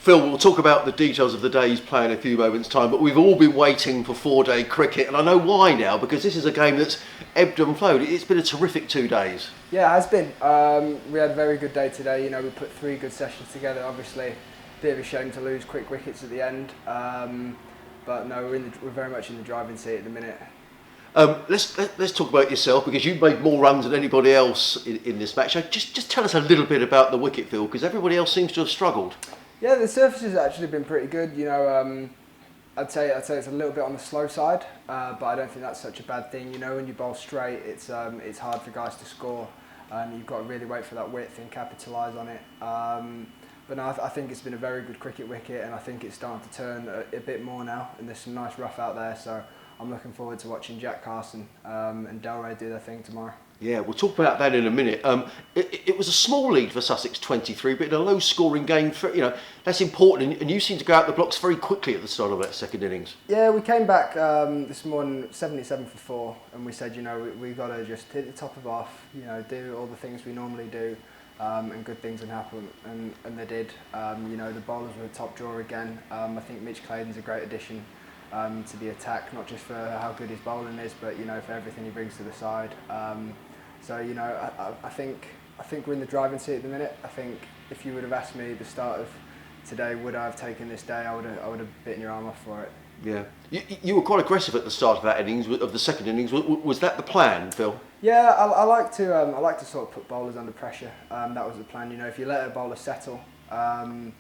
Phil, we'll talk about the details of the day's play in a few moments' time, but we've all been waiting for 4-day cricket, and I know why now, because this is a game that's ebbed and flowed. It's been a terrific 2 days. Yeah, it has been. We had a very good day today. You know, we put 3 good sessions together. Obviously, a bit of a shame to lose quick wickets at the end, but no, we're very much in the driving seat at the minute. Let's talk about yourself, because you've made more runs than anybody else in this match. So just tell us a little bit about the wicket, Phil, because everybody else seems to have struggled. Yeah, the surface has actually been pretty good. You know, I'd say it's a little bit on the slow side, but I don't think that's such a bad thing. You know, when you bowl straight, it's hard for guys to score. You've got to really wait for that width and capitalise on it. But no, I think it's been a very good cricket wicket, and I think it's starting to turn a bit more now. And there's some nice rough out there, so I'm looking forward to watching Jack Carson and Delray do their thing tomorrow. Yeah, we'll talk about that in a minute. It was a small lead for Sussex, 23, but in a low-scoring game, that's important. And you seem to go out the blocks very quickly at the start of that second innings. Yeah, we came back this morning 77 for 4, and we said, you know, we've got to just hit the top of off, you know, do all the things we normally do, and good things can happen, and they did. You know, the bowlers were a top draw again. I think Mitch Claydon's a great addition to the attack, not just for how good his bowling is, but you know, for everything he brings to the side. So you know, I think we're in the driving seat at the minute. I think if you would have asked me at the start of today, would I have taken this day, I would have bitten your arm off for it. Yeah, you were quite aggressive at the start of that innings, of the second innings. Was that the plan, Phil? Yeah, I like to sort of put bowlers under pressure. That was the plan. You know, if you let a bowler settle on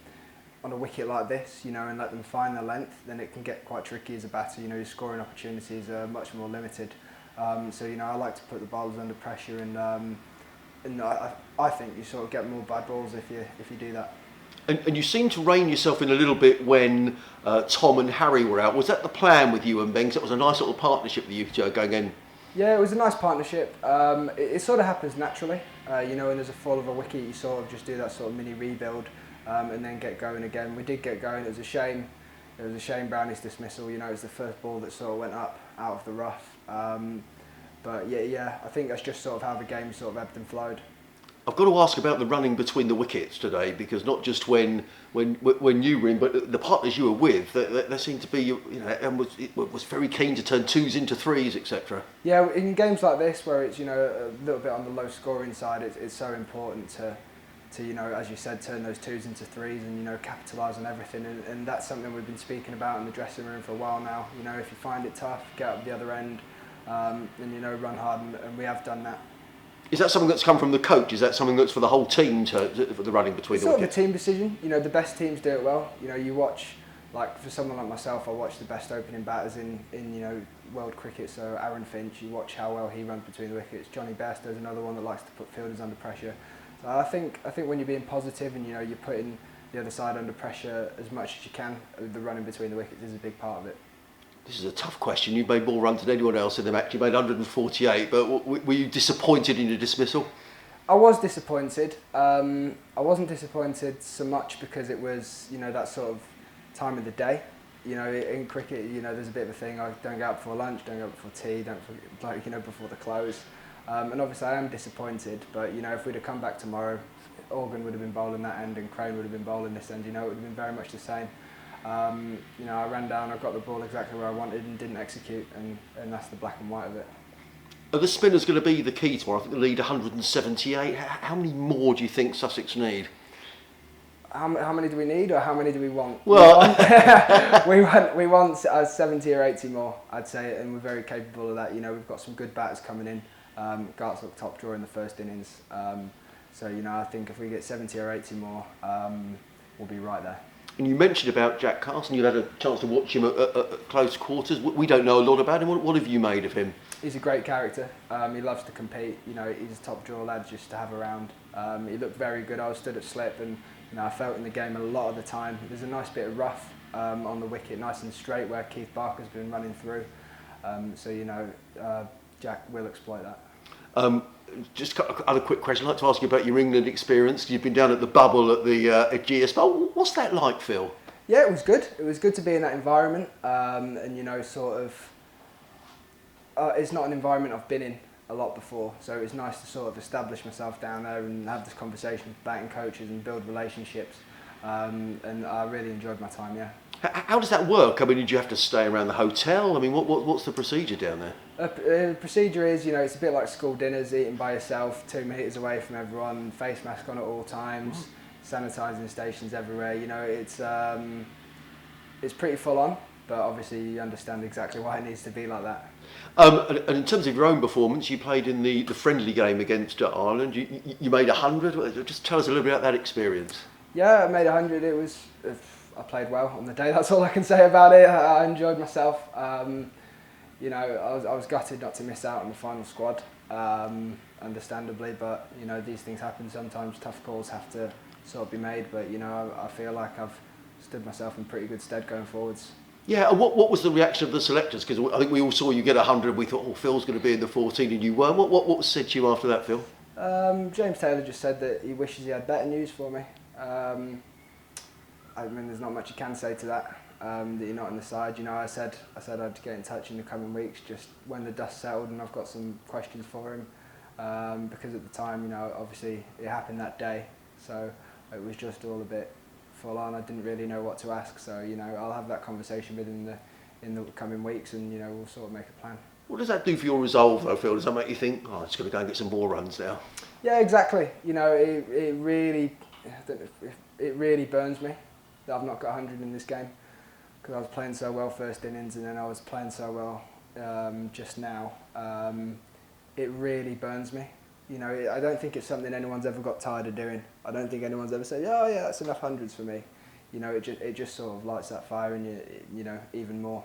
a wicket like this, you know, and let them find their length, then it can get quite tricky as a batter. You know, your scoring opportunities are much more limited. So you know, I like to put the bowlers under pressure, and I think you sort of get more bad balls if you do that. And you seem to rein yourself in a little bit when Tom and Harry were out. Was that the plan with you and Ben? 'Cause it was a nice little partnership with you two going in. Yeah, it was a nice partnership. It sort of happens naturally. You know, when there's a fall of a wicket, you sort of just do that sort of mini rebuild, and then get going again. We did get going. It was a shame. It was a shame Brownie's dismissal. You know, it was the first ball that sort of went up out of the rough. But yeah, I think that's just sort of how the game sort of ebbed and flowed. I've got to ask about the running between the wickets today, because not just when you were in, but the partners you were with, there seemed to be, you know, and was very keen to turn 2s into 3s, etc. Yeah, in games like this where it's, you know, a little bit on the low scoring side, it's so important to you know, as you said, turn those 2s into 3s and, you know, capitalise on everything, and that's something we've been speaking about in the dressing room for a while now. You know, if you find it tough, get up the other end, and you know, run hard, and we have done that. Is that something that's come from the coach? Is that something that's for the whole team for the running between the wickets? It's sort of a team decision. You know, the best teams do it well. You know, you watch, like for someone like myself, I watch the best opening batters in you know, world cricket. So Aaron Finch, you watch how well he runs between the wickets. Johnny Bairstow's another one that likes to put fielders under pressure. So I think when you're being positive and, you know, you're putting the other side under pressure as much as you can, the running between the wickets is a big part of it. This is a tough question. You made more runs than anyone else in the match. You made 148, but were you disappointed in your dismissal? I was disappointed. I wasn't disappointed so much because it was, you know, that sort of time of the day. You know, in cricket, you know, there's a bit of a thing. I don't go out before lunch, don't go out before tea, you know, before the close. And obviously, I am disappointed. But you know, if we'd have come back tomorrow, Organ would have been bowling that end, and Crane would have been bowling this end. You know, it would have been very much the same. You know, I ran down, I got the ball exactly where I wanted and didn't execute, and that's the black and white of it. Are the spinners going to be the key tomorrow? I think the lead 178. How many more do you think Sussex need? How many do we need, or how many do we want? Well, we want 70 or 80 more, I'd say, and we're very capable of that. You know, we've got some good batters coming in. Gart's looked top draw in the first innings, so you know, I think if we get 70 or 80 more, we'll be right there. And you mentioned about Jack Carson. You had a chance to watch him at close quarters. We don't know a lot about him. What have you made of him? He's a great character. He loves to compete. You know, he's a top draw lad just to have around. He looked very good. I was stood at slip, and you know, I felt in the game a lot of the time. There's a nice bit of rough on the wicket, nice and straight, where Keith Barker's been running through. So you know, Jack will exploit that. Just other quick question. I'd like to ask you about your England experience. You've been down at the bubble at the at GS. What's that like, Phil? Yeah, it was good. It was good to be in that environment, and you know, sort of, it's not an environment I've been in a lot before, so it was nice to sort of establish myself down there and have this conversation with batting coaches and build relationships. and I really enjoyed my time. Yeah. How does that work? I mean, did you have to stay around the hotel? I mean, what's the procedure down there? The procedure is, it's a bit like school dinners, eating by yourself, 2 meters away from everyone, face mask on at all times, sanitising stations everywhere. It's pretty full on, but obviously you understand exactly why it needs to be like that. And in terms of your own performance, you played in the friendly game against Ireland. You made 100. Just tell us a little bit about that experience. Yeah, I made 100. I played well on the day. That's all I can say about it. I enjoyed myself. I was gutted not to miss out on the final squad, understandably. But these things happen sometimes. Tough calls have to sort of be made. But I feel like I've stood myself in pretty good stead going forwards. Yeah, and what was the reaction of the selectors? Because I think we all saw you get 100. We thought, oh, Phil's going to be in the 14, and you weren't. What was said to you after that, Phil? James Taylor just said that he wishes he had better news for me. I mean, there's not much you can say to that. That you're not on the side. I said I'd get in touch in the coming weeks, just when the dust settled, and I've got some questions for him. Because at the time, obviously it happened that day, so it was just all a bit full on. I didn't really know what to ask, so I'll have that conversation with him in the coming weeks, and we'll sort of make a plan. What does that do for your resolve, though, Phil? Does that make you think, oh, I'm just going to go and get some more runs now? Yeah, exactly. It really burns me that I've not got 100 in this game, because I was playing so well first innings, and then I was playing so well just now. It really burns me. I don't think it's something anyone's ever got tired of doing. I don't think anyone's ever said, oh yeah, that's enough hundreds for me. It just sort of lights that fire in you, even more.